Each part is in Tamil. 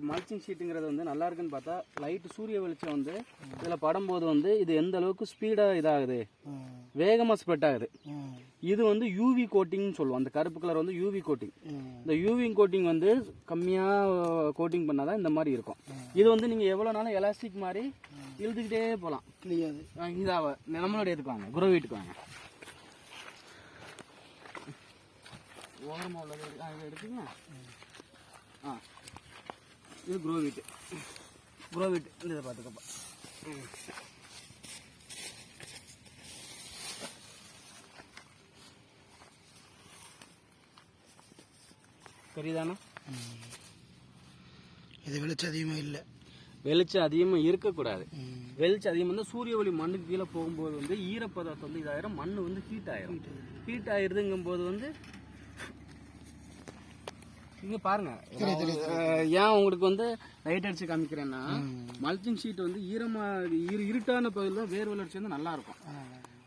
மல்ச்சிங் ஷீட்டுங்கிறது வந்து நல்லா இருக்குன்னு பார்த்தா லைட் சூரிய வெளிச்சம் வந்து இதில் படும்போது வந்து இது எந்த அளவுக்கு ஸ்பீடாக இதாகுது, வேகமாக ஸ்ப்ரெட் ஆகுது. இது வந்து யூவி கோட்டிங்னு சொல்லுவோம். அந்த கருப்பு கலர் வந்து யூவி கோட்டிங். இந்த யூவி கோட்டிங் வந்து கம்மியாக கோட்டிங் பண்ணாதான் இந்த மாதிரி இருக்கும். இது வந்து நீங்கள் எவ்வளோ நாளும் எலாஸ்டிக் மாதிரி இழுத்துக்கிட்டே போகலாம். இதாக நம்மளோட எடுத்துக்குவாங்க, குரோ வீட்டுக்கு வாங்க. ஓரமாக உள்ளது இதை எடுத்துங்க. இது குரோ வீட்டு இந்த இதை பார்த்துக்கப்பா. சரிதானா? இது வெளிச்சம் அதிகமாக இல்லை, வெளிச்சம் அதிகமாக இருக்கக்கூடாது. வெளிச்சம் அதிகமாக வந்து சூரிய ஒளி மண்ணுக்கு கீழே போகும்போது வந்து ஈரப்பதத்தை வந்து இதாயிரும், மண் வந்து ஹீட் ஆயிரும். ஹீட் ஆயிருதுங்கும் போது வந்து இங்க பாருங்க, ஏன் உங்களுக்கு வந்து லைட் அடிச்சு காமிக்கிறேன்னா, மல்ச்சிங் ஷீட் வந்து ஈரமா இருட்டான பகுதியில் தான் வேர் வளர்ச்சி வந்து நல்லா இருக்கும்.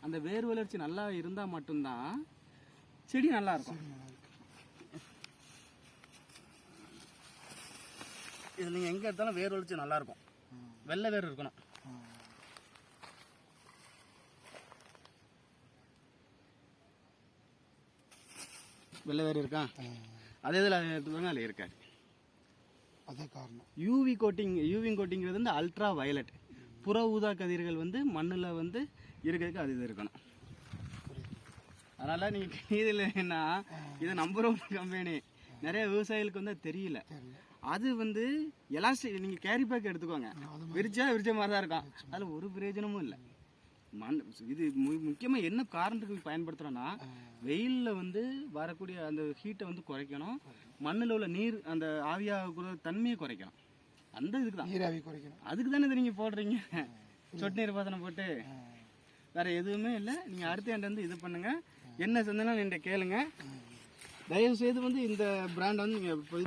அந்த வேர் வளர்ச்சி நல்லா இருந்தா மட்டும்தான் செடி நல்லா இருக்கும். இது நீங்க எங்க எடுத்தாலும் வேர் வளர்ச்சி நல்லா இருக்கும். வெள்ளை வேர் இருக்கணும். வெள்ளை வேர் இருக்கா? அதே இதில் எடுத்துக்கோங்க, அதில் இருக்காது. அதே காரணம். யூவி கோட்டிங்கிறது வந்து அல்ட்ரா வயலட், புற ஊதா கதிர்கள் வந்து மண்ணில் வந்து இருக்கிறதுக்கு அது இது இருக்கணும். அதனால் நீங்கள் இதில் என்ன, இது நம்பர் 1 கம்பெனி. நிறைய விவசாயிகளுக்கு வந்து அது தெரியல. அது வந்து எலாஸ்டிக். நீங்கள் கேரி பேக் எடுத்துக்கோங்க, விரிச்ச மாதிரி தான் இருக்கும். அதில் ஒரு பிரயோஜனமும் இல்லை. இது முக்கியமாக என்ன காரணத்துக்கு பயன்படுத்துகிறோன்னா, வெயிலில் வந்து வரக்கூடிய அந்த ஹீட்டை வந்து குறைக்கணும், மண்ணில் உள்ள நீர் அந்த ஆவியாக தன்மையை குறைக்கணும். அந்த இதுக்கு தான் நீராவி குறைக்கணும். அதுக்கு தானே இது நீங்கள் போடுறீங்க, சொட்டு நீர் பாசனம் போட்டு. வேறு எதுவுமே இல்லை. நீங்கள் அடுத்த ஆண்டு வந்து இது பண்ணுங்கள். என்ன செஞ்சாலும் நீங்கள் கேளுங்க. தயவு செய்து வந்து இந்த பிராண்டை வந்து நீங்கள் இது பண்ணி